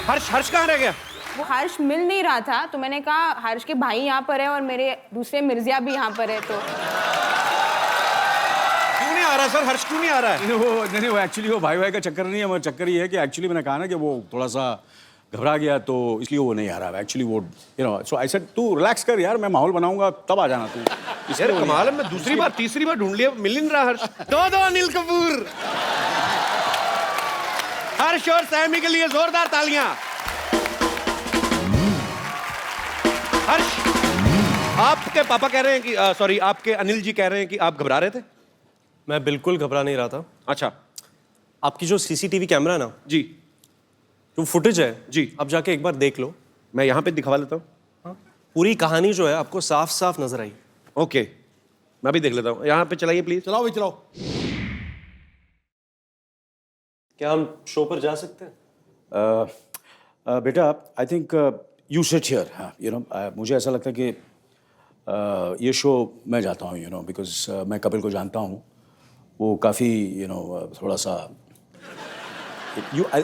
हर्ष हर्ष कहाँ रह गया? वो हर्ष मिल नहीं रहा था तो मैंने कहा हर्ष के भाई यहाँ पर है और मेरे दूसरे मिर्जिया भी यहाँ पर है तो क्यों नहीं आ रहा सर? हर्ष क्यों नहीं आ रहा है? नहीं वो एक्चुअली वो भाई का चक्कर नहीं है, वो चक्कर ये है कि एक्चुअली मैंने कहा ना कि वो थोड़ा सा घबरा गया तो इसलिए वो नहीं आ रहा है एक्चुअली वो सो आई सेड तू रिलैक्स कर यार, मैं माहौल बनाऊंगा तब आ जाना तू। यार कमाल है, मैं दूसरी बार तीसरी बार ढूंढ लिया, मिल ही नहीं रहा हर्ष। दो अनिल कपूर। हर्ष और सैमी के लिए जोरदार तालियां। हर्ष, आपके पापा कह रहे हैं कि सॉरी आपके अनिल जी कह रहे हैं कि आप घबरा रहे थे। मैं बिल्कुल घबरा नहीं रहा था। अच्छा। आपकी जो सीसीटीवी कैमरा है ना जी, जो फुटेज है जी, आप जाके एक बार देख लो। मैं यहाँ पे दिखवा लेता हूँ। पूरी कहानी जो है आपको साफ साफ नजर आई। ओके, मैं भी देख लेता हूँ। यहाँ पे चलाइए प्लीज। चलाओ भाई चलाओ। क्या हम शो पर जा सकते हैं? बेटा I think you sit here. मुझे ऐसा लगता है कि ये शो मैं जाता हूँ बिकॉज मैं कपिल को जानता हूँ, वो काफ़ी थोड़ा सा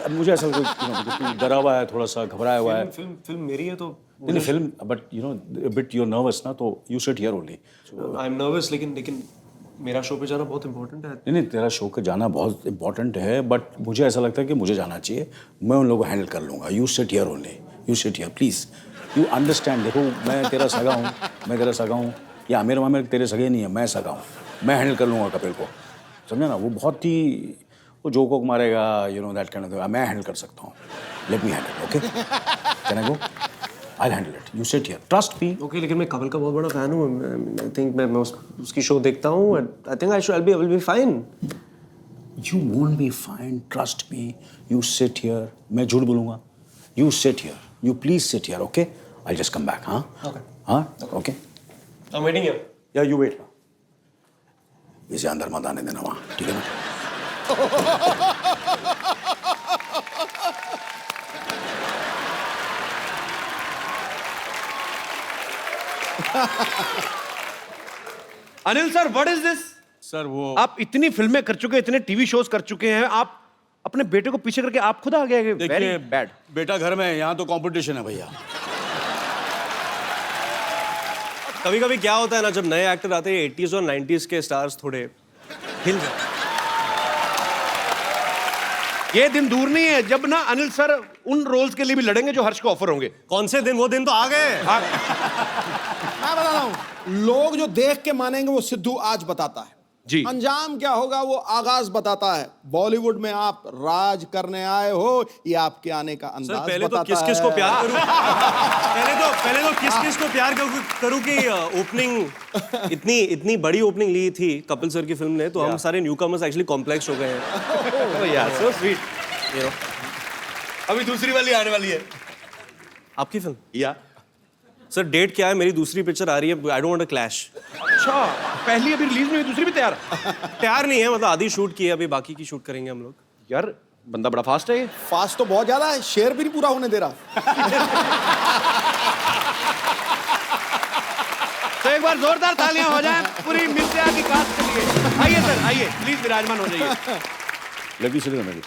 मुझे ऐसा लगता है डरा हुआ है, थोड़ा सा घबराया हुआ है। फिल्म मेरी है तो नहीं film but bit you're nervous ना, तो you sit here only. I am nervous, लेकिन मेरा शो पे जाना बहुत इंपॉर्टेंट है। नहीं तेरा शो का जाना बहुत इंपॉर्टेंट है, बट मुझे ऐसा लगता है कि मुझे जाना चाहिए, मैं उन लोगों को हैंडल कर लूँगा। You sit here only, you sit here please, you understand. देखो मैं तेरा सगा हूँ, या आमिर मामिर तेरे सगे नहीं है, मैं सगा हूँ, मैं हैंडल कर लूँगा कपिल को, समझे ना। वो बहुत ही वो जोक वोक मारेगा, दैट काइंड ऑफ, मैं हैंडल कर सकता हूँ। Let me handle, okay? Can I go? I'll handle it. You sit here. Trust me. Okay, लेकिन मैं कपिल का बहुत बड़ा फैन हूँ। आई थिंक मैं उसकी शो देखता हूँ। I think I will be fine. You won't be fine. Trust me. You sit here. मैं झूठ बोलूँगा? You sit here. You please sit here, okay? I'll just come back, हाँ? Okay. हाँ? Okay. I'm waiting here. Yeah, you wait. इसे अंदर मत आने देना वहाँ, ठीक है ना? Anil sir, what is this? Sir वो आप इतनी फिल्में कर चुके हैं, इतने टीवी शोज कर चुके हैं, आप अपने बेटे को पीछे करके आप खुद आ गए। Very bad. बेटा घर में है, यहाँ तो कंपटीशन है भैया। कभी कभी क्या होता है ना, जब नए एक्टर आते हैं 80s और 90s के स्टार्स थोड़े हिल जाते। ये दिन दूर नहीं है जब ना अनिल सर उन रोल्स के लिए भी लड़ेंगे जो हर्ष को ऑफर होंगे। कौन से दिन? वो दिन तो आ गए। मैं बता रहा हूँ, लोग जो देख के मानेंगे वो सिद्धू आज बताता है जी। अंजाम क्या होगा वो आगाज बताता है। बॉलीवुड में आप राज करने आए हो, ये आपके आने का अंदाज सर पहले तो बताता किस को है। प्यार करूं? पहले तो किस को प्यार करूं कि ओपनिंग इतनी बड़ी ओपनिंग ली थी कपिल सर की फिल्म ने, तो हम सारे न्यूकमर्स एक्चुअली कॉम्प्लेक्स हो गए हैं। यार सो स्वीट। अभी दूसरी वाली आने वाली है आपकी फिल्म? या सर डेट क्या है? मेरी दूसरी पिक्चर आ रही है। I don't want a clash. अच्छा, पहली अभी रिलीज नहीं हुई, दूसरी भी तैयार? तैयार नहीं है, मतलब आधी शूट की है, अभी बाकी की शूट करेंगे हम लोग। यार बंदा बड़ा फास्ट है ये। फास्ट तो बहुत ज्यादा है, शेर भी नहीं पूरा होने दे रहा। तो एक बार जोरदार तालियां हो जाएं पूरी मिर्जिया की कास्ट के लिए। आइए सर, आइए प्लीज विराजमान हो जाइए। लगी सिर्फ मेरी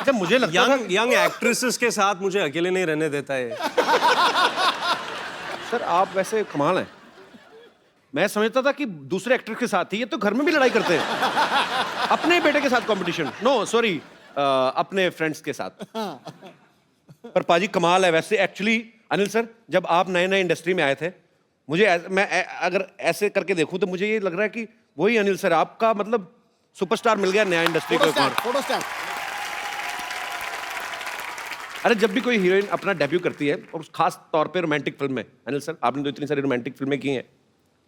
अच्छा, मुझे लगता था यंग एक्ट्रेसेस के साथ मुझे अकेले नहीं रहने देता है। सर आप वैसे कमाल हैं। मैं समझता था कि दूसरे एक्टर के साथ ही, ये तो घर में भी लड़ाई करते हैं। अपने बेटे के साथ कंपटीशन, नो सॉरी, अपने फ्रेंड्स के साथ। पर पाजी कमाल है वैसे। एक्चुअली अनिल सर, जब आप नए नए इंडस्ट्री में आए थे, मैं अगर ऐसे करके देखूं तो मुझे ये लग रहा है कि वही अनिल सर, आपका मतलब सुपरस्टार मिल गया नया इंडस्ट्री को। Photo stand. अरे जब भी कोई हीरोइन अपना डेब्यू करती है, और खास तौर पे रोमांटिक फिल्म में, अनिल सर आपने तो इतनी सारी रोमांटिक फिल्में की हैं,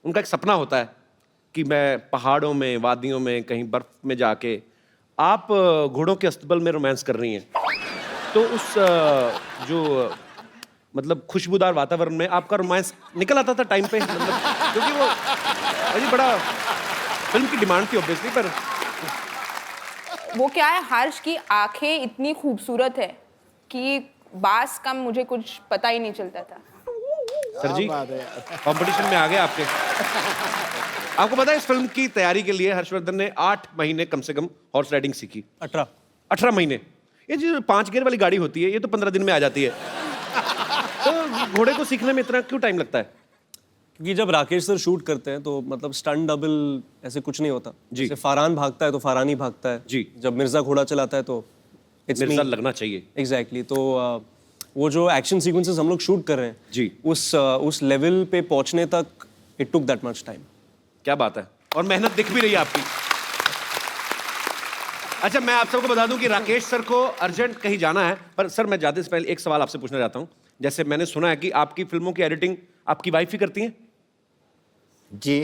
उनका एक सपना होता है कि मैं पहाड़ों में, वादियों में, कहीं बर्फ में जाके, आप घोड़ों के अस्तबल में रोमांस कर रही हैं, तो उस जो मतलब खुशबूदार वातावरण में आपका रोमांस निकल आता था टाइम पे, मतलब क्योंकि वो अजी बड़ा फिल्म की डिमांड थी ऑब्वियसली। पर वो क्या है, हर्ष की आंखें इतनी खूबसूरत है कि बास का मुझे कुछ पता ही नहीं चलता था। सर जी बात है यार। कंपटीशन में आ गए आपके। आपको पता है इस फिल्म की तैयारी के लिए हर्षवर्धन ने 8 महीने कम से कम हॉर्स राइडिंग सीखी। 18 महीने। ये जो 5 गियर वाली गाड़ी होती है ये तो 15 दिन में आ जाती है। तो घोड़े को सीखने में इतना क्यों टाइम लगता है? क्योंकि जब राकेश सर शूट करते हैं तो मतलब स्टंट डबल ऐसे कुछ नहीं होता। जी। जैसे फरहान भागता है तो फरहान ही भागता है। जी। जब मिर्जा घोड़ा चलाता है तो मिर्जा लगना चाहिए। एग्जैक्टली। तो वो जो एक्शन सीक्वेंसेस हम लोग शूट कर रहे हैं जी। उस लेवल पे पहुंचने तक it took that much time. क्या बात है, और मेहनत दिख भी रही है आपकी। अच्छा, मैं आप सबको बता दूं कि राकेश सर को अर्जेंट कहीं जाना है, पर सर मैं जाते से पहले एक सवाल आपसे पूछना चाहता हूं। जैसे मैंने सुना है कि आपकी फिल्मों की एडिटिंग आपकी वाइफ ही करती हैं, जी।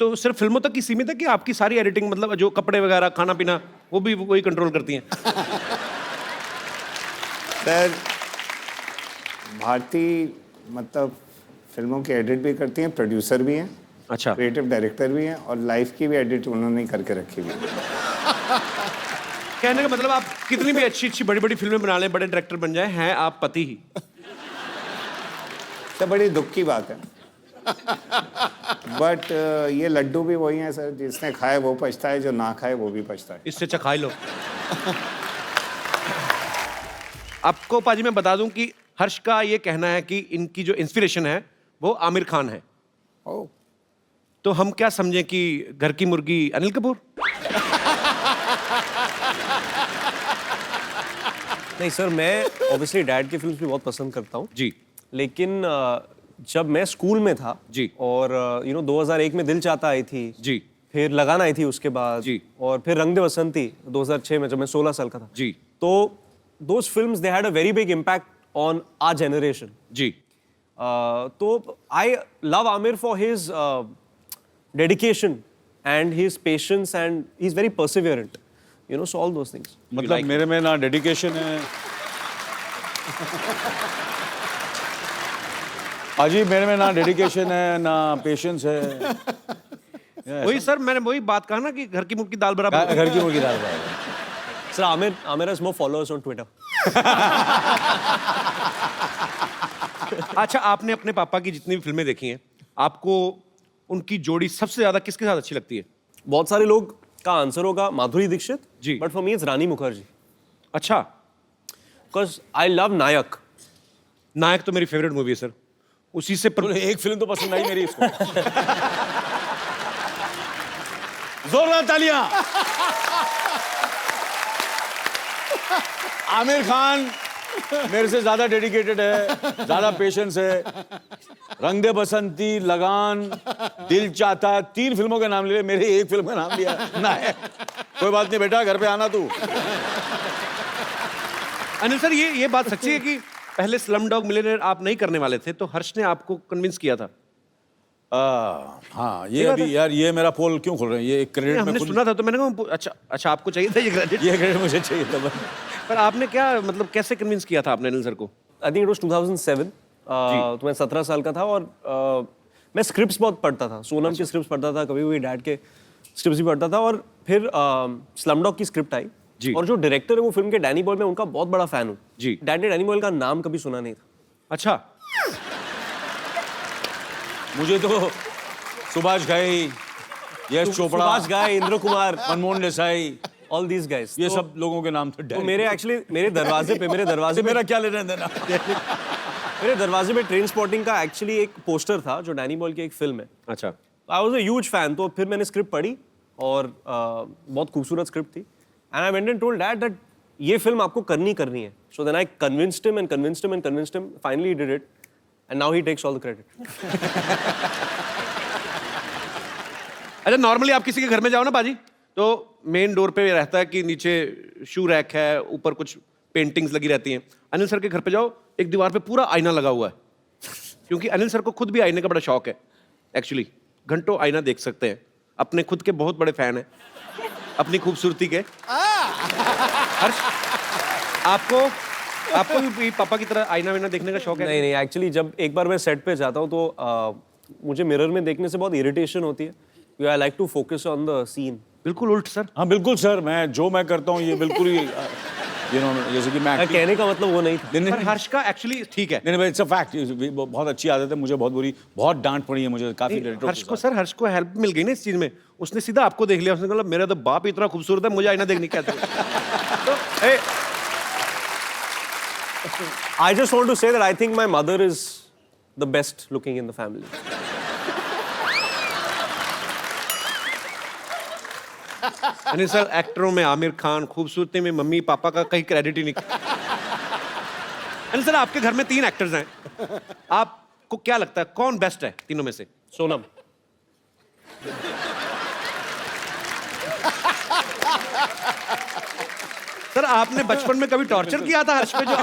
तो सिर्फ फिल्मों तक की सीमित है कि आपकी सारी एडिटिंग, मतलब जो कपड़े वगैरह, खाना पीना, वो भी वही कंट्रोल करती हैं? सर भारती मतलब फिल्मों की एडिट भी करती हैं, प्रोड्यूसर भी हैं, अच्छा। क्रिएटिव डायरेक्टर भी हैं, और लाइफ की भी एडिट उन्होंने करके रखी हुई है। कहने का मतलब आप कितनी भी अच्छी अच्छी बड़ी बड़ी फिल्में बना लें, बड़े डायरेक्टर बन जाए, हैं आप पति ही। सर बड़ी दुख की बात है। बट ये लड्डू भी वही हैं सर, जिसने खाए वो पछता है, जो ना खाए वो भी पछता है। इससे चखाई लो। आपको पाजी मैं बता दूं कि हर्ष का ये कहना है कि इनकी जो इंस्पिरेशन है वो आमिर खान है। ओह, तो हम क्या समझें कि घर की मुर्गी अनिल कपूर? नहीं सर, मैं ऑब्वियसली डैड की फिल्म्स भी बहुत पसंद करता हूँ। जी। लेकिन जब मैं स्कूल में था जी। और 2001 में दिल चाहता आई थी जी। फिर लगान आई थी उसके बाद जी। और फिर रंग दे बसंती 2006 में जब मैं 16 साल का था। जी। तो those films they had a very big impact on our generation. जी। तो I love Aamir for his dedication and his patience and he is very perseverant, so all those things. मतलब मेरे में ना डेडिकेशन है अजीब, मेरे में ना डेडिकेशन है ना पेशेंस है। वही सर, मैंने वही बात कहा ना कि घर की मुर्गी दाल बराबर। घर की मुर्गी दाल बराबर। Sir Aamir has more followers on Twitter. अच्छा, आपने अपने पापा की जितनी भी फिल्में देखी हैं, आपको उनकी जोड़ी सबसे ज्यादा किसके साथ अच्छी लगती है? बहुत सारे लोग का आंसर होगा माधुरी दीक्षित जी। बट फॉर मी इट्स रानी मुखर्जी, अच्छा। बिकॉज आई लव नायक। नायक तो मेरी फेवरेट मूवी है सर, उसी से एक फिल्म तो पसंद आई मेरी इसको। जोरदार तालियां। आमिर खान मेरे से ज्यादा डेडिकेटेड है, ज्यादा पेशेंस है। रंग दे बसंती, लगान, दिल चाहता, 3 फिल्मों के नाम लिए, मेरे एक फिल्म का नाम लिया नायक। कोई बात नहीं बेटा, घर पे आना तू। अनिल सर, ये बात सच्ची है कि पहले स्लम डॉग मिलियनेयर आप नहीं करने वाले थे, तो हर्ष ने आपको कन्विंस किया था? हाँ, ये अभी यार, ये मेरा पोल क्यों खोल रहे हैं? ये एक क्रेडिट हमने सुना था तो मैंने कहा अच्छा आपको चाहिए था ये क्रेडिट। ये क्रेडिट मुझे चाहिए था। पर आपने क्या, मतलब कैसे कन्विंस किया था आपने अनिल सर को? I think it was 2007। तो मैं 17 साल का था और मैं स्क्रिप्ट्स बहुत पढ़ता था, सोनम की स्क्रिप्ट्स पढ़ता था, कभी भी डैड के स्क्रिप्ट्स भी पढ़ता था। और फिर स्लमडॉग की स्क्रिप्ट आई जी। और जो डायरेक्टर है वो फिल्म के डैनी बॉयल, मैं उनका बहुत बड़ा फैन हूँ जी। डैड ने डैनी बॉयल का नाम कभी सुना नहीं था। अच्छा। मुझे तो सुभाष घाई, यश चोपड़ा, सुभाष घाई, Indra Kumar, Manmohan Desai, all these guys, ये सब लोगों के नाम थे। तो मेरे दरवाजे पे मेरा क्या लेना देना? मेरे दरवाजे पे ट्रेन स्पॉटिंग का एक्चुअली एक पोस्टर था जो डैनी बॉयल की एक फिल्म है। अच्छा। I was a huge fan. तो फिर मैंने स्क्रिप्ट पढ़ी और बहुत खूबसूरत स्क्रिप्ट थी and I went and told dad that ये फिल्म आपको करनी है। So then I convinced him, finally he did it and now he takes all the credit. अच्छा, नॉर्मली आप किसी के घर में जाओ ना बाजी, तो मेन डोर पे रहता है कि नीचे शू रैक है, ऊपर कुछ पेंटिंग्स लगी रहती हैं। अनिल सर के घर पे जाओ, एक दीवार पे पूरा आईना लगा हुआ है, क्योंकि अनिल सर को खुद भी आईने का बड़ा शौक है। एक्चुअली घंटों आईना देख सकते हैं, अपने खुद के बहुत बड़े फैन हैं अपनी खूबसूरती के। हर्ष, आपको भी पापा की तरह आईना वाईना देखने का शौक है? नहीं, एक्चुअली जब एक बार मैं सेट पे जाता हूँ तो मुझे मिरर में देखने से बहुत इरिटेशन होती है। I like to focus on the scene. बिल्कुल उल्ट सर। हाँ बिल्कुल सर, मैं करता हूँ ये बिल्कुल ही यू नो जैसे कि मैं कहने का मतलब वो नहीं था। नहीं, पर नहीं, हर्ष का एक्चुअली ठीक है। नहीं, इट्स अ फैक्ट, बहुत अच्छी आदत है मुझे, बहुत डांट पड़ी है मुझे काफी डायरेक्टरों हर्ष के को साथ। सर, हर्ष को हेल्प मिल गई ना इस चीज में। उसने सीधा आपको देख लिया, उसने कहा मेरा तो बाप इतना खूबसूरत है, मुझे आईना देखने क्या चाहिए। तो I just want to say that I think my mother is the best looking in the family. यानी सर एक्टरों में आमिर खान, खूबसूरती में मम्मी पापा का कहीं क्रेडिट ही नहीं। यानी सर आपके घर में 3 एक्टर्स हैं, आपको क्या लगता है कौन बेस्ट है तीनों में से? सोनम। सर आपने बचपन में कभी टॉर्चर किया था हर्ष पे, जो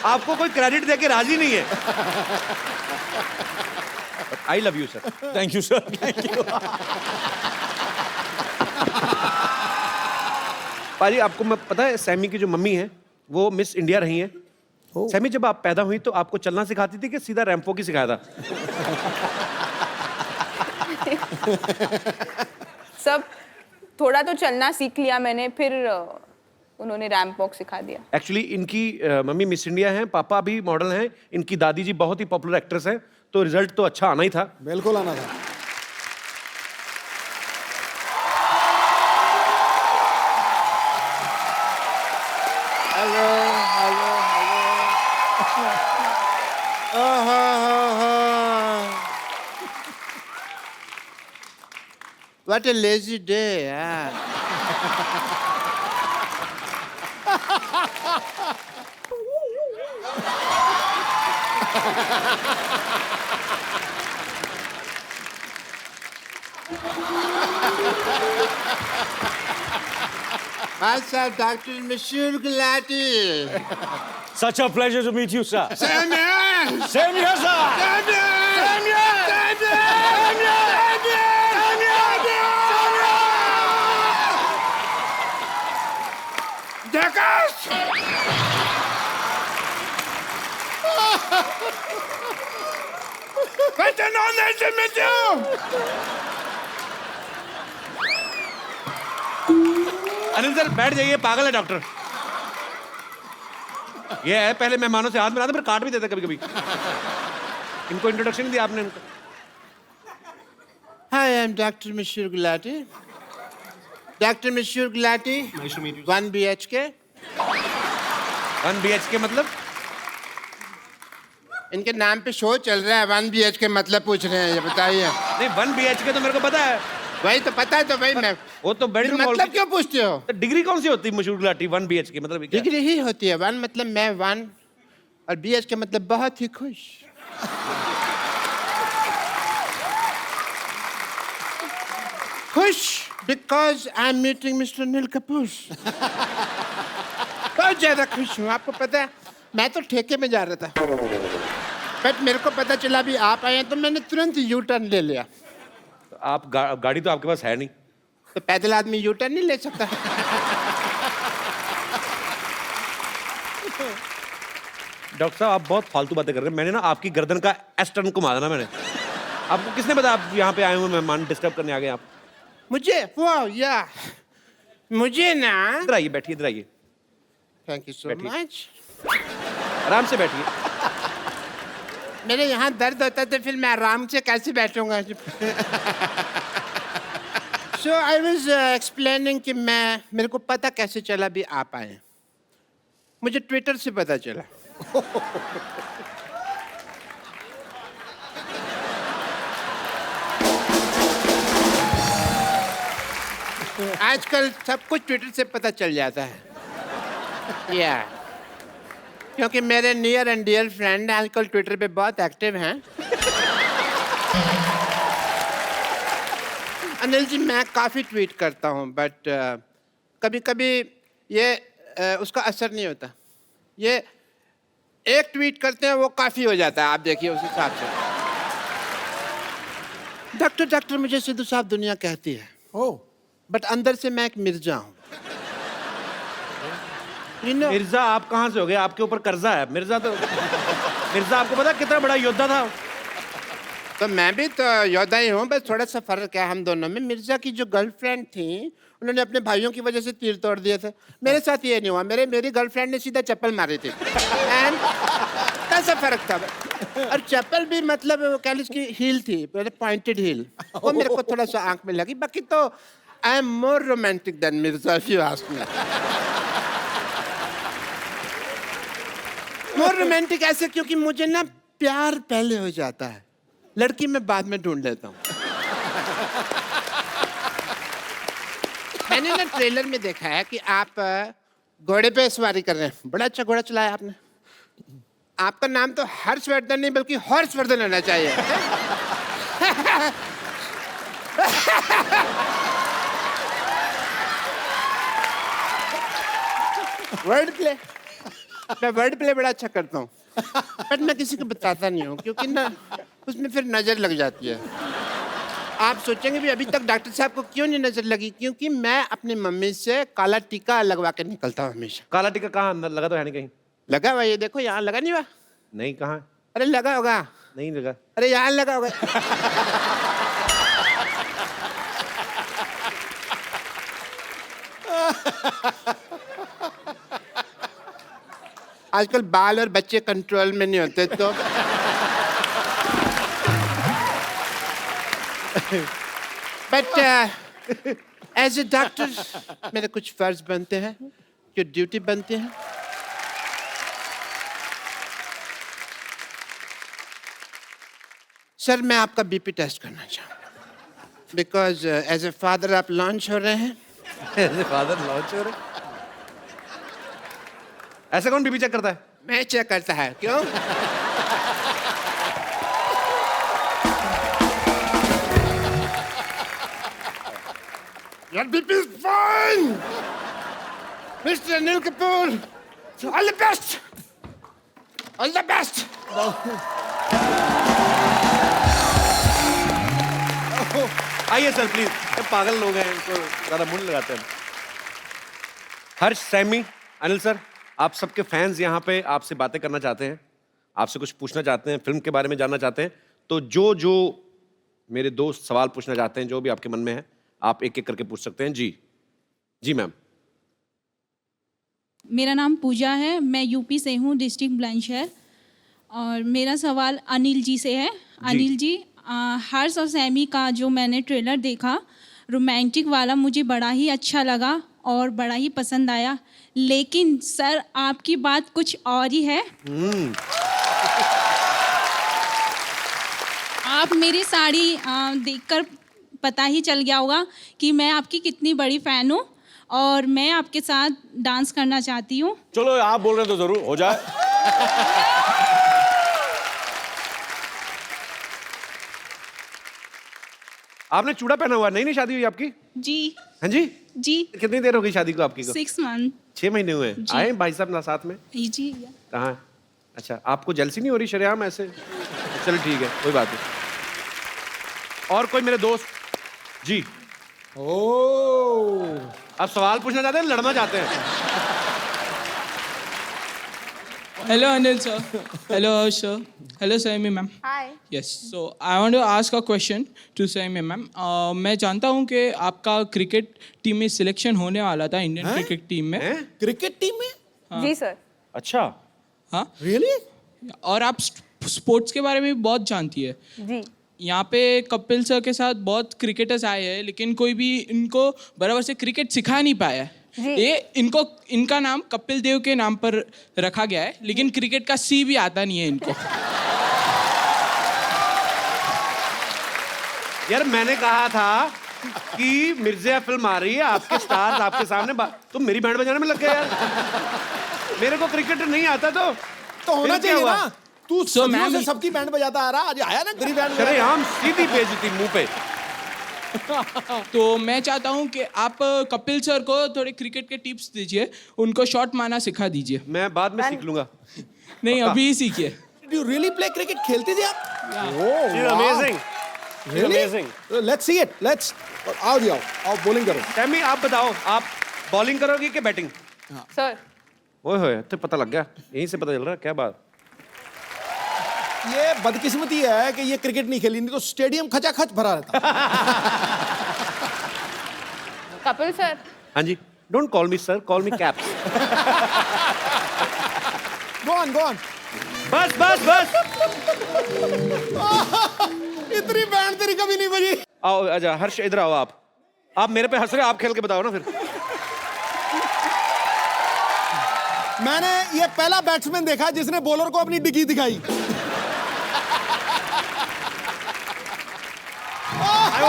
आपको कोई क्रेडिट देके राजी नहीं है? I love you sir. Thank you sir, thank you. पाजी आपको मैं पता है, सैमी की जो मम्मी है वो मिस इंडिया रही हैं। सैमी जब आप पैदा हुई तो आपको चलना सिखाती थी कि सीधा रैंपो की सिखाया था? सब थोड़ा तो चलना सीख लिया मैंने, फिर उन्होंने रैंप वॉक सिखा दिया। एक्चुअली इनकी मम्मी मिस इंडिया हैं, पापा भी मॉडल हैं, इनकी दादी जी बहुत ही पॉपुलर एक्ट्रेस हैं, तो रिजल्ट तो अच्छा आना ही था। बिल्कुल आना था। Hello hello hello. What a lazy day, yeah. Myself, Dr. Monsieur Gulati. Such a pleasure to meet you, sir. Same here. Same here, sir. Same here. Same here. Same here. Same here. Same here. Same here. Jackass. What's an honor to meet you? Anil sir बैठ जाइए, पागल है doctor. ये है पहले मेहमानों से हाथ मिलाते फिर काट भी देते कभी कभी। इनको इंट्रोडक्शन नहीं दिया आपने इनको। Hi, I'm Dr. Monsieur Gulati. Dr. Monsieur Gulati. Nice to meet you. 1 BHK. 1 BHK मतलब? इनके नाम पे शो चल रहा है, 1 BHK मतलब पूछ रहे हैं, ये बताइए। नहीं 1 BHK तो मेरे को पता है। वही तो पता है, तो वही मैं। वो तो बेडरूम मतलब क्यों पूछते हो? तो डिग्री कौन सी होती है मशहूर गुलाटी 1 BHK मतलब क्या? डिग्री ही होती है। 1 मतलब मैं 1 और BHK मतलब बहुत ही खुश। खुश because I am meeting mister Anil Kapoor. बहुत ज्यादा खुश हूँ। आपको पता है मैं तो ठेके में जा रहा था, बट मेरे को पता चला भी आप आए हैं तो मैंने तुरंत यू टर्न ले लिया। तो आप गाड़ी तो आपके पास है नहीं, तो पैदल आदमी यू टर्न नहीं ले सकता। डॉक्टर साहब आप बहुत फालतू बातें कर रहे हैं। मैंने ना आपकी गर्दन का एस टर्न घुमा देना मैंने। आपको किसने बताया आप यहाँ पे आए हुए मेहमान डिस्टर्ब करने आ गए आप? मुझे वाह या मुझे ना। इधर आइए, बैठिए, इधर आइए, थैंक यू सो बैठिए। मच। आराम से बैठिए। मेरे यहाँ दर्द होता है तो फिर मैं आराम से कैसे बैठूंगा? सो आई वॉज एक्सप्लेनिंग कि मेरे को पता कैसे चला भी आप आए। मुझे ट्विटर से पता चला। आजकल सब कुछ ट्विटर से पता चल जाता है। या क्योंकि मेरे नियर एंड डियर फ्रेंड आजकल ट्विटर पे बहुत एक्टिव हैं। अनिल जी मैं काफ़ी ट्वीट करता हूँ, बट कभी कभी ये उसका असर नहीं होता। ये एक ट्वीट करते हैं वो काफ़ी हो जाता है। आप देखिए उस हिसाब से। डॉक्टर मुझे सिद्धू साहब दुनिया कहती है, बट अंदर से मैं एक मिर्जा हूँ। मिर्जा आप कहाँ से हो गए? आपके ऊपर कर्जा है। मिर्जा तो मिर्जा आपको पता कितना बड़ा योद्धा था? तो मैं भी तो योद्धा ही हूँ, बस थोड़ा सा फर्क है हम दोनों में। मिर्जा की जो गर्लफ्रेंड थी उन्होंने अपने भाइयों की वजह से तीर तोड़ दिए थे। मेरे साथ ये नहीं हुआ, मेरी गर्लफ्रेंड ने सीधा चप्पल मारी थी। एंड कैसा फर्क था। और चप्पल भी मतलब वो कह लीजिए उसकी हील थी, पॉइंटेड हील, वो मेरे को थोड़ा सा आंख में लगी। बाकी तो I am more romantic than Mirza if you ask me. More romantic ऐसे क्योंकि मुझे ना प्यार पहले हो जाता है, लड़की मैं बाद में ढूंढ लेता हूँ। मैंने ना ट्रेलर में देखा है कि आप घोड़े पे सवारी कर रहे हैं। बड़ा अच्छा घोड़ा चलाया आपने। आपका नाम तो हर्षवर्धन नहीं बल्कि हॉर्सवर्धन होना चाहिए। वर्ड प्ले, मैं वर्ड प्ले बड़ा अच्छा करता हूँ, बट मैं किसी को बताता नहीं हूँ क्योंकि ना उसमें फिर नजर लग जाती है। आप सोचेंगे भी अभी तक डॉक्टर साहब को क्यों नहीं नजर लगी, क्योंकि मैं अपनी मम्मी से काला टीका लगवा के निकलता हूँ हमेशा। काला टीका कहाँ अंदर लगा तो है नहीं कहीं? लगा हुआ, ये देखो यहाँ लगा नहीं हुआ। नहीं, कहाँ? अरे लगा होगा। नहीं लगा। अरे यहाँ लगा होगा। आजकल बाल और बच्चे कंट्रोल में नहीं होते तो बट एज ए डॉक्टर मेरे कुछ फर्ज बनते हैं, जो ड्यूटी बनती है। सर मैं आपका बीपी टेस्ट करना चाहूँ बिकॉज एज ए फादर आप लॉन्च हो रहे हैं। ऐसे फादर लॉन्च हो रहे? ऐसे कौन बीपी चेक करता है? मैं चेक करता है। क्यों? Your BP is fine, Mr. Anil Kapoor. All the best. All the best. आइए सर प्लीज। ये पागल लोग हैं, इनको ज्यादा मुंह लगाते हैं। हर्ष, सैमी, अनिल सर, आप सबके फैंस यहाँ पे आपसे बातें करना चाहते हैं, आपसे कुछ पूछना चाहते हैं, फिल्म के बारे में जानना चाहते हैं। तो जो मेरे दोस्त सवाल पूछना चाहते हैं, जो भी आपके मन में है, आप एक एक करके पूछ सकते हैं। जी जी मैम। मेरा नाम पूजा है, मैं यूपी से हूँ, डिस्ट्रिक्ट बुलंदशहर। और मेरा सवाल अनिल जी से है। अनिल जी, हर्ष और सैमी का जो मैंने ट्रेलर देखा रोमांटिक वाला, मुझे बड़ा ही अच्छा लगा और बड़ा ही पसंद आया। लेकिन सर आपकी बात कुछ और ही है। आप मेरी साड़ी देखकर पता ही चल गया होगा कि मैं आपकी कितनी बड़ी फ़ैन हूँ और मैं आपके साथ डांस करना चाहती हूँ। चलो आप बोल रहे हैं तो जरूर हो जाए। आपने चूड़ा पहना हुआ? नहीं शादी हुई आपकी? जी हाँ जी जी। कितनी देर हो गई शादी को आपकी को? 6 मंथ। 6 महीने हुए। आए भाई साहब ना साथ में? जी। कहाँ है? अच्छा, आपको जलसी नहीं हो रही शरेआम ऐसे? चलो ठीक है, कोई बात नहीं। और कोई मेरे दोस्त? जी। आप सवाल पूछना चाहते हैं, लड़ना चाहते हैं? Hello, Anil sir. Hello, Harsh sir. Hello, Saimi ma'am. Hi. Yes. So I want to ask a question to Saimi ma'am. मैं जानता हूँ कि आपका क्रिकेट टीम में सिलेक्शन होने वाला था, इंडियन क्रिकेट टीम में। क्रिकेट टीम में? जी सर। अच्छा। हाँ। रियली? और आप स्पोर्ट्स के बारे में भी बहुत जानती है। जी। यहाँ पे कपिल सर के साथ बहुत क्रिकेटर्स आए हैं, लेकिन कोई भी इनको बराबर से क्रिकेट सिखा नहीं पाया है। ये इनका नाम कपिल देव के नाम पर रखा गया है, लेकिन क्रिकेट का सी भी आता नहीं है इनको। यार मैंने कहा था कि मिर्जा फिल्म आ रही है, आपके स्टार्स आपके सामने, तुम मेरी बैंड बजाने में लग गए यार। मेरे को क्रिकेट नहीं आता तो होना चाहिए ना। तू सदियों से मैं सबकी बैंड बजाता आ रहा, आज आया ना गरीब बैंड अरे हम सीधी बेइज्जती मुंह पे। तो मैं चाहता हूँ कि आप कपिल सर को थोड़े क्रिकेट के टिप्स दीजिए, उनको शॉट मारना सिखा दीजिए। मैं बाद में सीख लूंगा। नहीं, अभी ही सीखिए। Do you really play cricket? खेलते थे आप? She's amazing. She's amazing. Let's see it. Let's आओ जी, आओ बॉलिंग करो। सैमी आप बताओ, आप बॉलिंग करोगे कि बैटिंग? सर। ओए होए, तो पता लग गया, यहीं से पता चल रहा है क्या बात। ये बदकिस्मती है कि ये क्रिकेट नहीं खेली, नहीं तो स्टेडियम खचाखच भरा रहता। कपिल सर, हाँ जी, don't call me sir, call me Caps. Go on go on. बस बस बस। इतनी बैंड तेरी कभी नहीं बजी। आओ आजा हर्ष, इधर आओ। आप मेरे पे हंस रहे हो, आप खेल के बताओ ना फिर। मैंने ये पहला बैट्समैन देखा जिसने बॉलर को अपनी डिग्गी दिखाई। I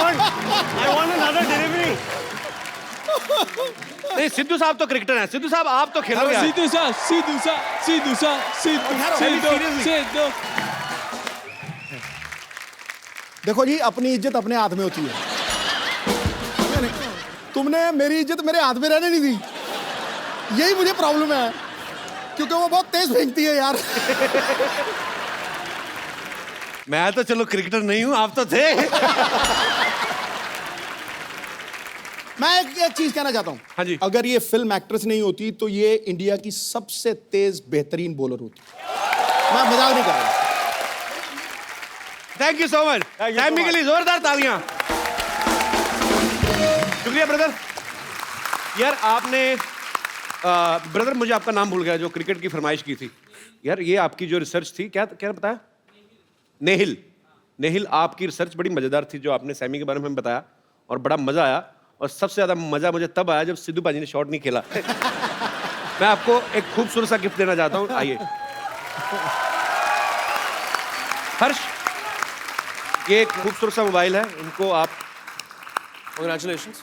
want another delivery. नहीं, सिद्धू साहब तो क्रिकेटर हैं। सिद्धू साहब आप तो खेलोगे आज। सीधू सा सीधू सा सीधू सा सीधू। देखो जी, अपनी इज्जत अपने हाथ में होती है। तुमने मेरी इज्जत मेरे हाथ में रहने नहीं दी, यही मुझे प्रॉब्लम है, क्योंकि वो बहुत तेज फेंकती है यार। मैं तो चलो क्रिकेटर नहीं हूं, आप तो थे। मैं एक चीज कहना चाहता हूं। हाँ जी। अगर ये फिल्म एक्ट्रेस नहीं होती तो ये इंडिया की सबसे तेज बेहतरीन बॉलर होती। मैं मजाक नहीं कर रहा। Thank you so much. Timing के लिए जोरदार तालियां। शुक्रिया ब्रदर। यार आपने ब्रदर, मुझे आपका नाम भूल गया, जो क्रिकेट की फरमाइश की थी। यार ये आपकी जो रिसर्च थी, क्या क्या बताया? नेहिल। नेहिल, आपकी रिसर्च बड़ी मजेदार थी, जो आपने सैमी के बारे में बताया, और बड़ा मजा आया। और सबसे ज्यादा मजा मुझे तब आया जब सिद्धू पाजी ने शॉट नहीं खेला। मैं आपको एक खूबसूरत सा गिफ्ट देना चाहता हूं, आइए। हर्ष, ये एक खूबसूरत सा मोबाइल है, इनको आप। Congratulations.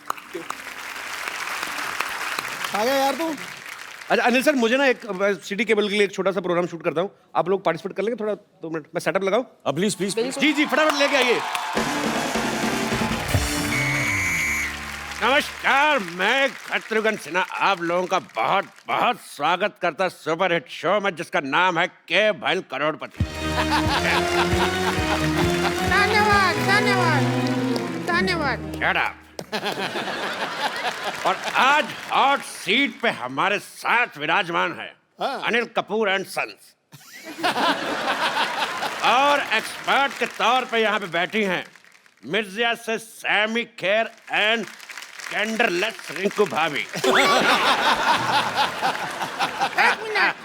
आ गया यार तू। अच्छा अनिल सर, मुझे ना एक सिटी केबल के लिए एक छोटा सा प्रोग्राम शूट करता हूँ, आप लोग पार्टिसिपेट कर लेंगे थोड़ा? 2 मिनट मैं सेटअप लगाऊं? Please, please, please. जी जी, फटाफट लेके आइए। नमस्कार, मैं शत्रुघ्न सिन्हा आप लोगों का बहुत बहुत स्वागत करता सुपर हिट शो में, जिसका नाम है के भैल करोड़पति। धन्यवाद धन्यवाद धन्यवाद। Shut up. और आज हॉट सीट पे हमारे साथ विराजमान है अनिल कपूर एंड सन्स। और एक्सपर्ट के तौर पे यहाँ पे बैठी हैं मिर्जिया से सैमी खेर एंड जेंडरलेस रिंकू भाभी। एक मिनट,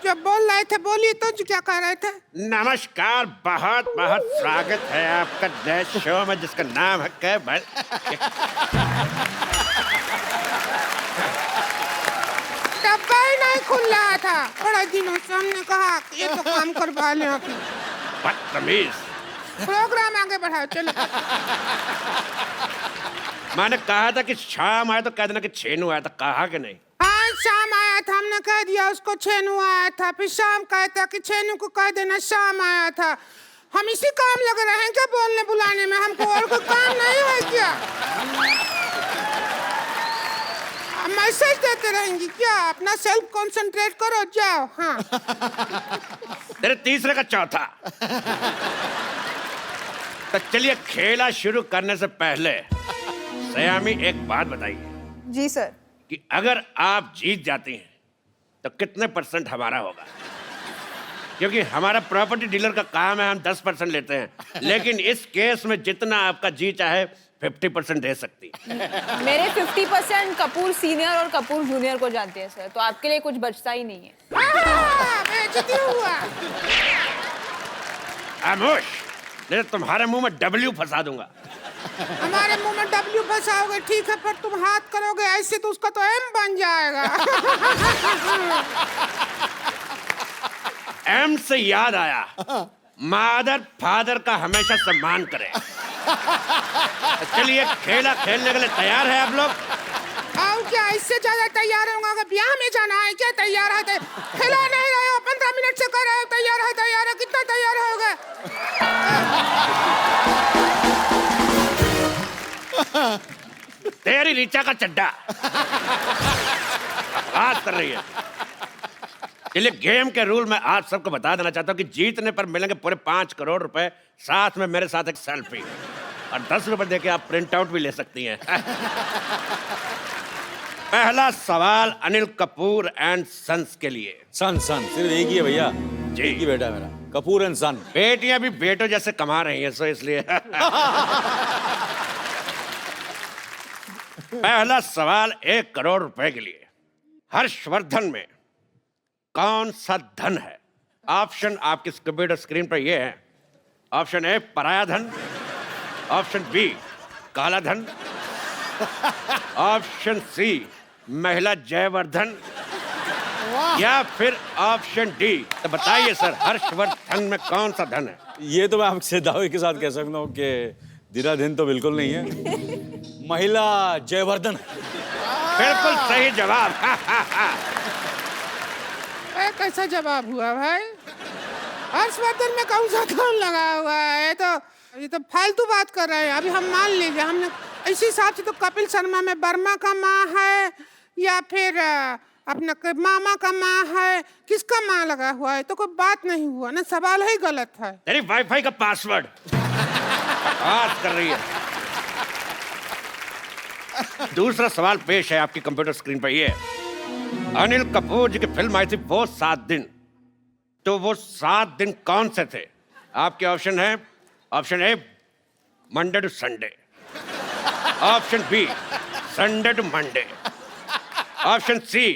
जो बोल रहे थे बोलिए तो, जो क्या कह रहे थे? नमस्कार, बहुत बहुत स्वागत है आपका नए शो में, जिसका नाम है के भैल। डब्बा ही नहीं खुल रहा था बड़े दिनों से, हमने कहा कि ये तो काम करवा लें आप। बदतमीज। प्रोग्राम आगे बढ़ाओ, चलो। मैंने कहा था कि शाम आया तो कह देना कि छेनू आया था, कहा कि नहीं? हाँ, शाम आया था, हमने कह दिया उसको छेनू आया था, फिर शाम कहता कि छेनू को कह देना शाम आया था। हम इसी काम लगे रहे हैं क्या, बोलने बुलाने में? हमको और कोई काम नहीं है क्या? मैसेज देते रहेंगी क्या? अपना सेल्फ कंसंट्रेट करो, जाओ। हाँ, तेरे तीसरे का चौथा। तो चलिए, खेला शुरू करने से पहले सयामी एक बात बताइए जी सर। कि अगर आप जीत जाती हैं तो कितने % हमारा होगा? क्योंकि हमारा प्रॉपर्टी डीलर का काम है, हम 10% लेते हैं, लेकिन इस केस में जितना आपका जी चाहे 50% दे सकती। मेरे 50% कपूर सीनियर और कपूर जूनियर को जाते हैं सर, तो आपके लिए कुछ बचता ही नहीं है। बेइज्जती हुआ। खामोश, नहीं तो तुम्हारे मुंह में W फंसा दूंगा। हमारे मुंह में W फंसाओगे ठीक है, पर तुम हाथ करोगे ऐसे तो उसका तो M बन जाएगा। M से याद आया, मादर फादर का हमेशा सम्मान करें। चलिए, खेला खेलने के लिए तैयार है आप लोग? और क्या, इससे ज्यादा तैयार होगा? अगर ब्याह में जाना है क्या? तैयार है? खेला नहीं रहे हो, 15 मिनट से कर रहे हो तैयार है तैयार है, कितना तैयार होगा? तेरी रीचा का चड्डा बात कर रही है। चलिए, गेम के रूल मैं आप सबको बता देना चाहता हूँ कि जीतने पर मिलेंगे पूरे 5 करोड़ रुपए, साथ में मेरे साथ एक सेल्फी, और 10 रुपए देके आप प्रिंट आउट भी ले सकती हैं। पहला सवाल अनिल कपूर एंड सन्स के लिए। सन सिर्फ एक ही है भैया, जी। एक ही बेटा है मेरा। कपूर एंड सन। बेटियां भी बेटों जैसे कमा रही हैं, सो इसलिए। पहला सवाल 1 करोड़ रुपए के लिए। हर्षवर्धन में कौन सा धन है? ऑप्शन आपकी कंप्यूटर स्क्रीन पर ये है। ऑप्शन ए पराया धन, ऑप्शन बी काला धन, ऑप्शन सी महिला जयवर्धन, या फिर ऑप्शन डी। तो बताइए सर, हर्षवर्धन में कौन सा धन है? ये तो मैं आपसे दावे के साथ कह सकता हूँ कि दिनाधन तो बिल्कुल नहीं है, महिला जयवर्धन है। बिल्कुल सही जवाब। कैसा जवाब हुआ भाई? हर्षवर्धन में कौन सा धन लगा हुआ है? ये तो फालतू बात कर रहे हैं। अभी हम मान लीजिए, हमने इसी हिसाब से तो कपिल शर्मा में वर्मा का माँ है या फिर अपना मामा का माँ है, किसका माँ लगा हुआ है? तो कोई बात नहीं हुआ ना, सवाल ही गलत है। तेरी वाईफाई का पासवर्ड बात कर रही है। दूसरा सवाल पेश है आपकी कंप्यूटर स्क्रीन पर। ये अनिल कपूर जी की फिल्म आई थी वो 7 दिन, तो वो 7 दिन कौन से थे? आपके ऑप्शन है। Option A Monday to Sunday, option B Sunday to Monday, option C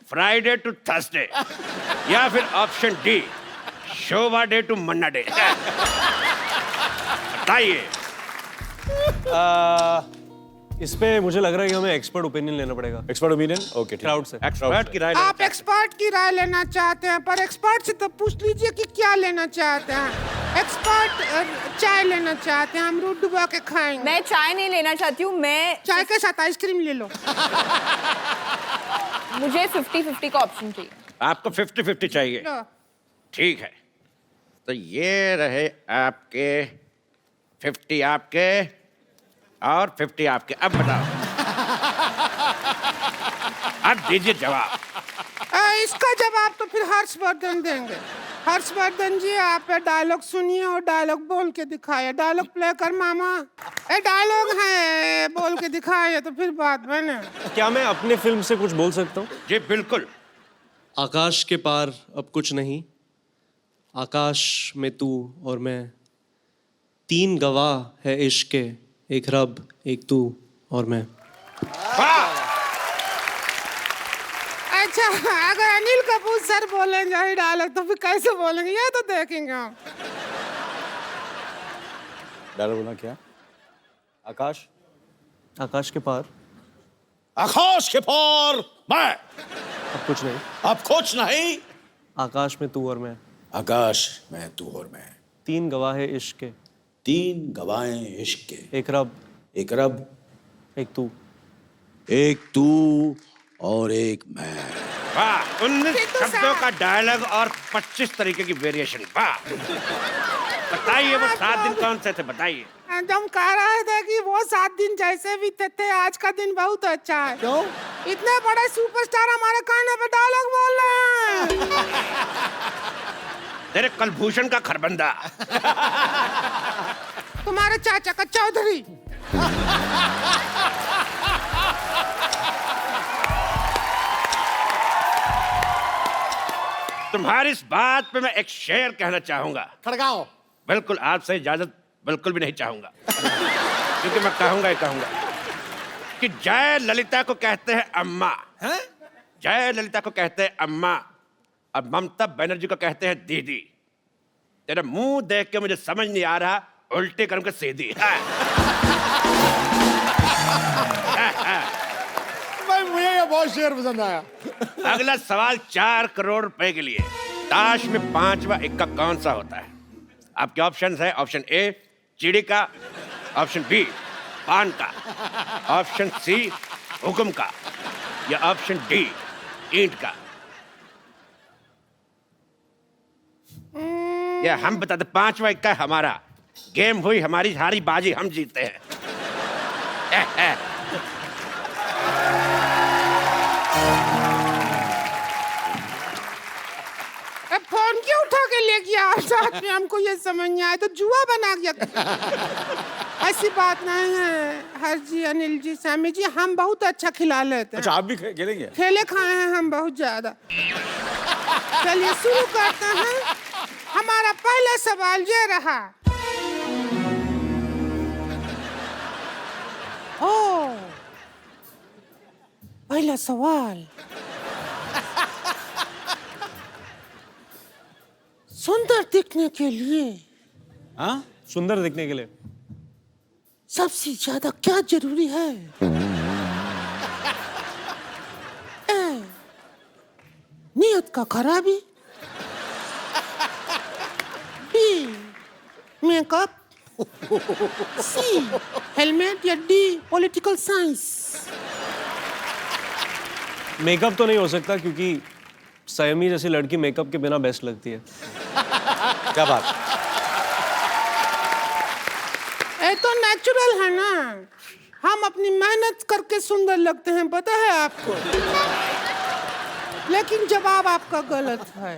Friday to Thursday, या फिर option D Shobha De to Manna Dey. बताइए। इस पे मुझे लग रहा है कि हमें एक्सपर्ट ओपिनियन लेना पड़ेगा, एक्सपर्ट ओपिनियन। ओके, क्राउड से। एक्सपर्ट की राय आप एक्सपर्ट की राय लेना चाहते हैं, पर एक्सपर्ट से तो पूछ लीजिए कि क्या लेना चाहते हैं। एक्सपर्ट चाय लेना चाहते हैं, हम दूध डुबा के खाएंगे। मैं चाय नहीं लेना चाहती हूँ, मैं चाय के साथ आइसक्रीम ले लो। मुझे 50-50 का ऑप्शन चाहिए। आपको 50-50 चाहिए? लो। ठीक है, तो ये रहे आपके 50 आपके और 50 आपके। अब बताओ, अब दीजिए जवाब। इसका जवाब तो फिर हर्षवर्धन देंगे। हर्षवर्धन जी, आप डायलॉग सुनिए और डायलॉग बोल के दिखाइए। डायलॉग प्ले कर मामा। डायलॉग है, बोल के दिखाइए तो फिर बात बने। क्या मैं अपने फिल्म से कुछ बोल सकता हूँ? जी बिल्कुल। आकाश के पार अब कुछ नहीं, आकाश में तू और मैं, 3 गवाह है इश्क के, एक रब, एक तू और मैं। वाह! अच्छा, अगर अनिल कपूर सर बोलेंगे यही डायलॉग तो फिर कैसे बोलेंगे, ये तो देखेंगे हम। डायलॉग बोलना क्या? आकाश, आकाश के पार आकाश के पार मैं, अब कुछ नहीं, अब कुछ नहीं, आकाश में तू और मैं, आकाश में तू और मैं, 3 गवाह है इश्क के, 3 गवाहें इश्क के, एक रब, एक रब, एक तू और एक मैं। वाह! 19 शब्दों का डायलॉग और 25 तरीके की वेरिएशन। वाह! बताइए वो 7 दिन कौन से थे? बताइए। हम कह रहे थे कि वो 7 दिन जैसे भी थे, आज का दिन बहुत अच्छा है। क्यों? इतने बड़े सुपरस्टार हमारे कान पे डायलॉग बोल रहे हैं। तेरे कलभूषण का खरबंदा। तुम्हारे चाचा का चौधरी। तुम्हारी इस बात पे मैं एक शेर कहना चाहूंगा। खड़काओ। बिल्कुल, आपसे इजाजत बिल्कुल भी नहीं चाहूंगा, क्योंकि मैं कहूंगा ही कहूंगा कि जय ललिता को कहते हैं अम्मा, जय ललिता को कहते हैं अम्मा, और ममता बनर्जी को कहते हैं दीदी। तेरा मुंह देख के मुझे समझ नहीं आ रहा, उल्टी करूं के सीधी। भाई मुझे ये बहुत शेर पसंद आया। अगला सवाल 4 करोड़ रुपए के लिए। ताश में 5वां इक्का कौन सा होता है? आपके ऑप्शन है। ऑप्शन ए चिड़ी का, ऑप्शन बी पान का, ऑप्शन सी हुक्म का, या ऑप्शन डी ईंट का। या हम बता दे, 5वां इक्का हमारा। गेम हुई हमारी, हारी बाजी हम जीते हैं। फोन क्यों उठा के ले गया साथ में? हमको ये समझ नहीं आया, तो जुआ बना गया। ऐसी बात नहीं है हर्ष जी, अनिल जी, सैमी जी, हम बहुत अच्छा खिला लेते हैं। अच्छा, आप भी खेलेंगे? खेले खाए हैं हम बहुत ज्यादा। चलिए शुरू करते हैं। हमारा पहला सवाल ये रहा। ओ, पहला सवाल, सुंदर दिखने के लिए हाँ सुंदर दिखने के लिए सबसे ज्यादा क्या जरूरी है? ए, नियत का खराबी, बी, मेकअप, सी, हेलमेट या डी, पॉलिटिकल साइंस। मेकअप तो नहीं हो सकता क्योंकि सयमी जैसी लड़की मेकअप के बिना बेस्ट लगती है। क्या बात। ये तो नेचुरल है ना, हम अपनी मेहनत करके सुंदर लगते हैं, पता है आपको। लेकिन जवाब आपका गलत है।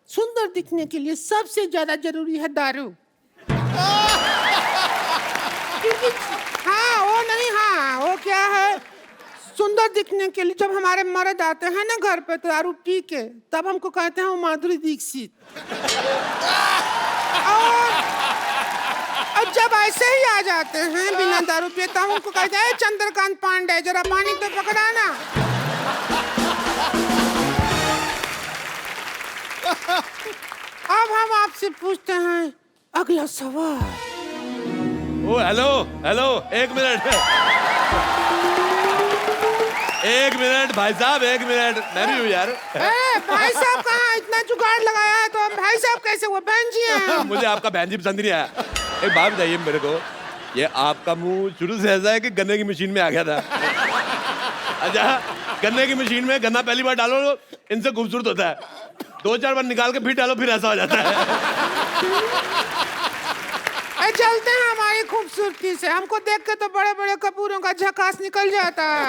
सुंदर दिखने के लिए सबसे ज्यादा जरूरी है दारू। क्योंकि हाँ वो नहीं, हाँ वो क्या है, सुंदर दिखने के लिए जब हमारे मर्द आते हैं ना घर पे तो दारू पी के, तब हमको कहते हैं वो माधुरी दीक्षित। और जब ऐसे ही आ जाते हैं बिना दारू पिए तो हमको कहते हैं चंद्रकांत पांडे जरा पानी तो पकड़ाना। अब हम आपसे पूछते हैं अगला सवाल। ओ हेलो हेलो, एक मिनट भाई साहब, एक मिनट, मैं भी हूँ यार। भाई साहब कहाँ, इतना जुगाड़ लगाया है तो हम भाई साहब कैसे हुए, बहन जी हैं। मुझे आपका बहन जी पसंद नहीं आया। एक बात बताइए मेरे को, ये आपका मुंह शुरू से ऐसा है कि गन्ने की मशीन में आ गया था? अच्छा, गन्ने की मशीन में गन्ना पहली बार डालो इनसे खूबसूरत होता है, 2-4 बार निकाल के फिर डालो फिर ऐसा हो जाता है। चलते हैं हमारी खूबसूरती से, हमको देख के तो बड़े बड़े कपूरों का झकास निकल जाता है।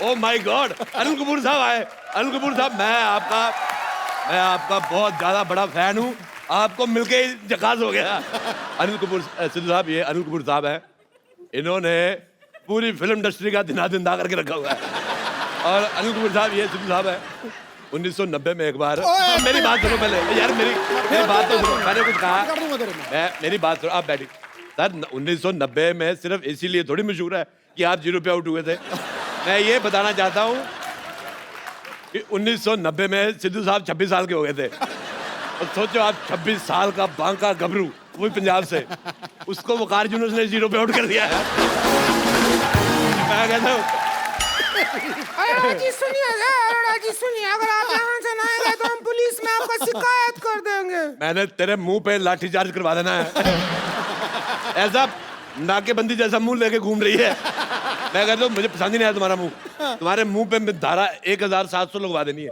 Oh my God, Anil Kapoor साहब आए। अनिल कपूर साहब, मैं आपका बहुत ज्यादा बड़ा फैन हूँ, आपको मिलके ही झकास हो गया। अनिल कपूर सिद्धू साहब, ये अनिल कपूर साहब है, इन्होंने पूरी फिल्म इंडस्ट्री का दिना करके रखा हुआ है। और अनिल कपूर साहब, ये सिद्धू साहब है, 1990 में एक बार, मेरी बात सुनो पहले यार, मेरी बात तो सुनो, मैंने कुछ कहा, मेरी बात सुनो, आप बैठिए। सर 1990 में सिर्फ इसीलिए थोड़ी मशहूर है कि आप 0 पे आउट हुए थे। मैं ये बताना चाहता हूँ कि 1990 में सिद्धू साहब 26 साल के हो गए थे। और सोचो आप 26 साल का बांका गबरू, वो पंजाब से, उसको वकार यूनुस ने 0 पे आउट कर दिया है। मैं कहता हूँ अरोड़ा जी सुनिए, अगर आप यहाँ से ना आएंगे तो हम पुलिस में आपका शिकायत कर देंगे। मैंने तेरे मुंह पे लाठीचार्ज करवा देना है। ऐसा नाकेबंदी जैसा मुंह लेके घूम रही है। मैं कहता हूँ मुझे पसंद ही नहीं आया तुम्हारा मुंह, तुम्हारे मुंह पे धारा 1700 लगवा देनी है।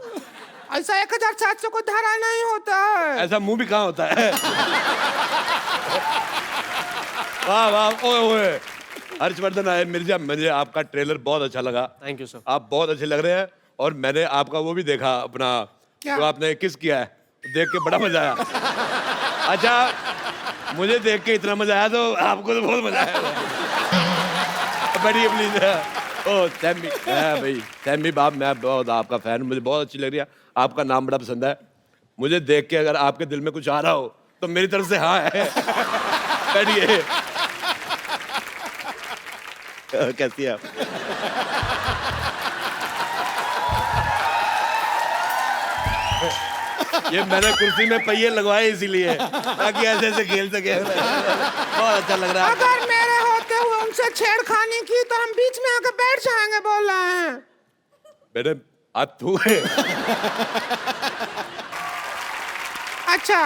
ऐसा 1700 को धारा नहीं होता है। ऐसा मुंह भी कहाँ होता है? वाह वाह, ओए ओए, हर्षवर्धन आए मिर्जा, मुझे आपका ट्रेलर बहुत अच्छा लगा। Thank you sir. आप बहुत अच्छे लग रहे हैं। और मैंने आपका वो भी देखा अपना, क्या? जो आपने किस किया है, देख के बड़ा मजा आया। अच्छा, मुझे देख के इतना मजा आया तो आपको तो बहुत मजा आया। बैठिए प्लीज। ओ सैमी, भाई सैमी बाप, मैं बहुत आपका फैन, मुझे बहुत अच्छी लग रही है, आपका नाम बड़ा पसंद है। मुझे देख के अगर आपके दिल में कुछ आ रहा हो तो मेरी तरफ से हाँ है। बैठिए। कैसी है आप? ये मैंने कुर्सी में पहिए लगवाए इसीलिए, ताकि ऐसे ऐसे खेल सके। बहुत अच्छा लग रहा है। अगर मेरे होते हुए उनसे छेड़खानी की तो हम बीच में आकर बैठ जाएंगे, बोल रहे हैं। बेटे आप तू है। अच्छा,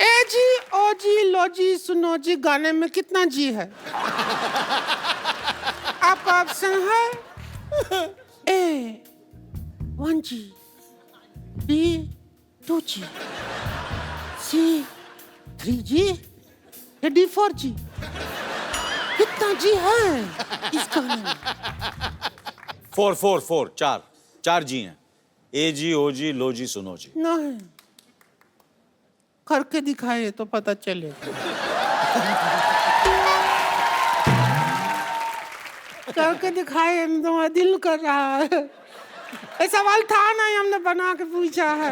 ए जी ओ जी लो जी सुनो जी गाने में कितना जी है? आपका ऑप्शन है ए 1G, B 2G, C 3G या D 4G? कितना जी है इस गाने में? 4 4 जी हैं। ए जी, ओ जी, लो जी, सुनो जी। नहीं, करके दिखाए तो पता चले। करके दिखाए तो दिल कर रहा है। ये सवाल था नहीं, हमने बना के पूछा है।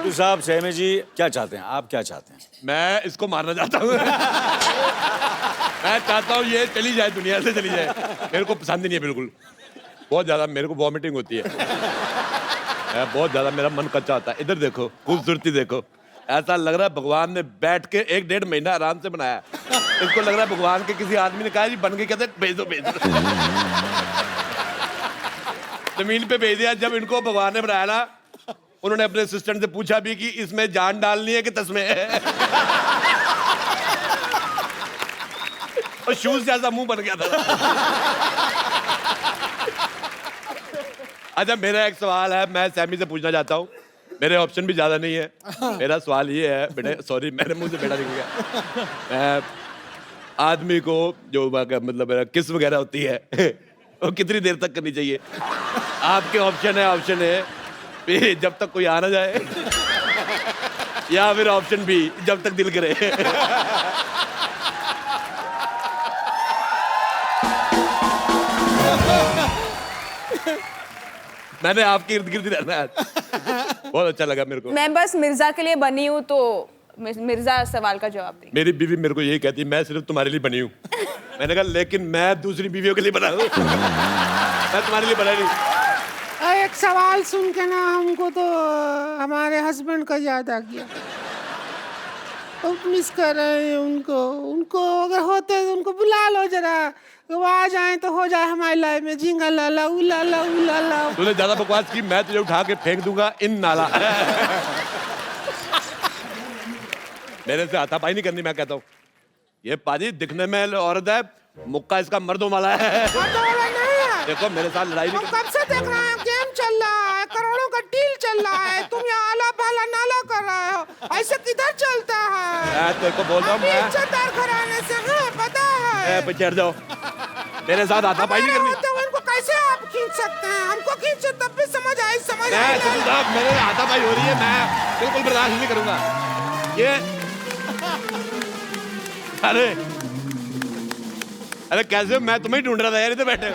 तो साहब सहमी जी क्या चाहते हैं, आप क्या चाहते हैं? मैं इसको मारना चाहता हूँ। मैं चाहता हूँ ये चली जाए, दुनिया से चली जाए। मेरे को पसंद ही नहीं है बिल्कुल, बहुत ज़्यादा मेरे को वॉमिटिंग होती है। बहुत ज़्यादा मेरा मन कच्चा होता है। इधर देखो, खूबसूरती देखो, ऐसा लग रहा है भगवान ने बैठ के 1-1.5 महीना आराम से बनाया। इसको लग रहा है भगवान के किसी आदमी ने कहा जी बन के कहते भेज दो, भेज दो। जमीन पे भेज दिया। जब इनको भगवान ने बनाया ना, उन्होंने अपने असिस्टेंट से पूछा भी कि इसमें जान डालनी है कि तस्में है। और शूज जैसा मुंह बन गया था। अच्छा, मेरा एक सवाल है, मैं सैमी से पूछना चाहता हूँ। मेरे ऑप्शन भी ज्यादा नहीं है। मेरा सवाल ये है बेटे, सॉरी मेरे मुंह से बेटा निकल गया। मैं आदमी को जो मतलब किस वगैरह होती है वो कितनी देर तक करनी चाहिए? आपके ऑप्शन है भी जब तक कोई आ ना जाए, या फिर ऑप्शन बी जब तक दिल करे। मैंने आपके इर्द गिर्द रहना है। बहुत अच्छा लगा मेरे को। मैं बस मिर्जा के लिए बनी हूँ, तो मिर्जा सवाल का जवाब दें। मेरी बीवी मेरे को यही कहती है मैं सिर्फ तुम्हारे लिए बनी हूँ। मैंने कहा लेकिन मैं दूसरी बीवियों के लिए बना हूँ। मैं तुम्हारे लिए बना नहीं। एक सवाल सुन के ना हमको तो हमारे हस्बैंड का याद आ गया। बहुत मिस कर रहे हैं उनको अगर होते तो उनको बुला लो जरा, वो आ जाए तो हो जाए हमारी लाइफ में झिंगा लाला उलाला उलाला। तूने ज्यादा बकवास की, मैं तुझे उठा के फेंक दूंगा इन नाला। मेरे से हाथापाई नहीं करनी। मैं कहता हूँ ये पाजी दिखने में औरत है, मुक्का इसका मर्दों वाला है। देखो मेरे साथ लड़ाई नहीं। कब से देख रहे हैं, गेम चल रहा है, करोड़ों का डील चल रहा है, तुम यहाँ आला पाला नाला कर रहे हो। ऐसे किधर चलता है? मैं तेरे को बोल रहा हूँ, मैं इज्जतदार घराने से हैं, पता है। चढ़ जाओ, मेरे साथ हाथापाई नहीं करनी। तो इनको कैसे आप खींच सकते हैं? हमको खींचो तब भी समझ आई। मेरे हाथापाई हो रही है, मैं बिल्कुल बर्दाश्त नहीं करूंगा ये। अरे कैसे हो? मैं तुम्हें ढूंढ रहा था यार, इधर बैठे।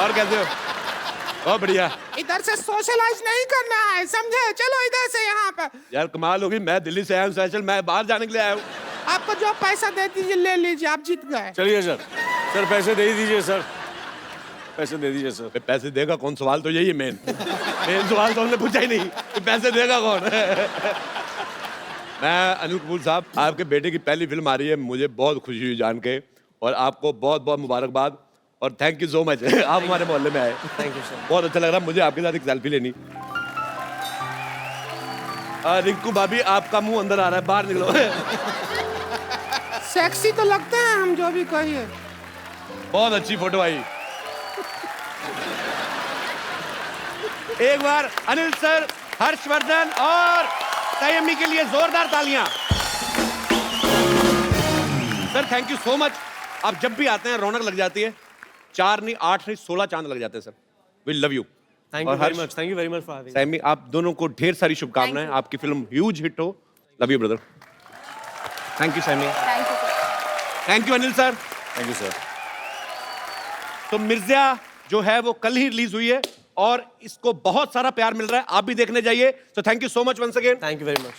और कैसे हो? बहुत बढ़िया। इधर से सोशलाइज नहीं करना है, समझे? चलो इधर से यहाँ पर। यार कमाल होगी, मैं दिल्ली से आया हूँ स्पेशल, मैं बाहर जाने के लिए आया हूँ। आपको जो पैसा दे दीजिए ले लीजिए, आप जीत गए। चलिए सर पैसे दे दीजिए सर, पैसे दे दीजिए सर। पैसे देगा कौन? सवाल तो यही है मेन सवाल तो हमने पूछा ही नहीं कि पैसे देगा कौन। मैं अनिल कपूर साहब, आपके बेटे की पहली फिल्म आ रही है, मुझे बहुत खुशी हुई जान के, और आपको बहुत बहुत मुबारकबाद और थैंक यू सो मच। आप हमारे मोहल्ले में आए, थैंक यू सर। बहुत अच्छा लग रहा मुझे आपके साथ एक सेल्फी लेनी। रिंकू भाभी आपका मुंह अंदर आ रहा है, बाहर निकलो। सेक्सी तो लगते हैं हम, जो भी कहिए। बहुत अच्छी फोटो आई। एक बार अनिल सर, हर्षवर्धन और संयमी के लिए जोरदार तालियां। Sir thank you so much. आप जब भी आते हैं रौनक लग जाती है। 4 नहीं 8 नहीं 16 चांद लग जाते हैं sir. We love you. Thank you very much for having. Saiyami आप दोनों को ढेर सारी शुभकामनाएं, आपकी फिल्म ह्यूज हिट हो। Love you brother. Thank you Saiyami. Thank you Anil sir. Thank you sir. तो मिर्जा जो है वो कल ही रिलीज हुई है और इसको बहुत सारा प्यार मिल रहा है, आप भी देखने जाइए। तो thank you so much once again. Thank you very much.